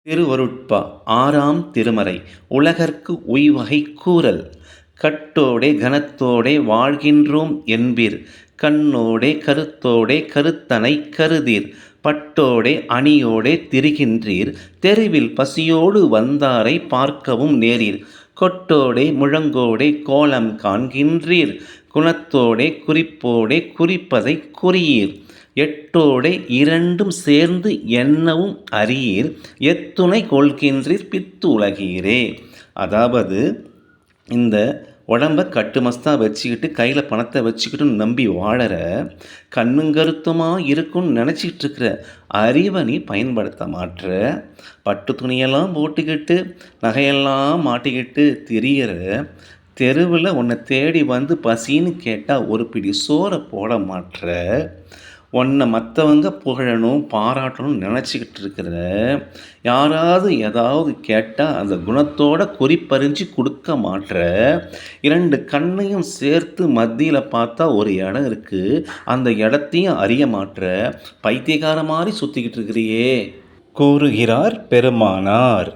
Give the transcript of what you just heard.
திருவருட்பா ஆறாம் திருமறை உலகற்கு உய்வகை கூறல். கட்டோடே கனத்தோடே வாழ்கின்றோம் என்பீர், கண்ணோடே கருத்தோடே கருத்தனை கருதீர், பட்டோடே அணியோடே திரிகின்றீர், தெருவில் பசியோடு வந்தாரை பார்க்கவும் நேரீர், கொட்டோடே முழங்கோடே கோலம் காண்கின்றீர், குணத்தோடே குறிப்போடே குறிப்பதை குறியீர், எட்டோடே இரண்டும் சேர்ந்து எண்ணவும் அறியீர், எத்துணை கொள்கின்றீர் பித்து உலகீரே. அதாவது இந்த உடம்பை கட்டுமஸ்தாக வச்சுக்கிட்டு கையில் பணத்தை வச்சுக்கிட்டு நம்பி வாழற, கண்ணுங்கருத்துமாக இருக்குன்னு நினச்சிக்கிட்டு இருக்கிற அறிவை நீ பயன்படுத்த மாற்ற, பட்டு துணியெல்லாம் போட்டுக்கிட்டு நகையெல்லாம் மாட்டிக்கிட்டு திரியிற, தெருவில் உன்னை தேடி வந்து பசின்னு கேட்டால் ஒரு பிடி சோறை போட மாற்ற, உன்னை மற்றவங்க புகழணும் பாராட்டணும்னு நினச்சிக்கிட்டு இருக்கிற, யாராவது ஏதாவது கேட்டால் அந்த குணத்தோட குறிப்பறிஞ்சு கொடுக்க மாட்ற, இரண்டு கண்ணையும் சேர்த்து மத்தியில் பார்த்தா ஒரு இடம் இருக்குது, அந்த இடத்தையும் அறிய மாட்ற, பைத்தியக்கார மாதிரி சுற்றிக்கிட்டு இருக்கிறியே கூறுகிறார் பெருமானார்.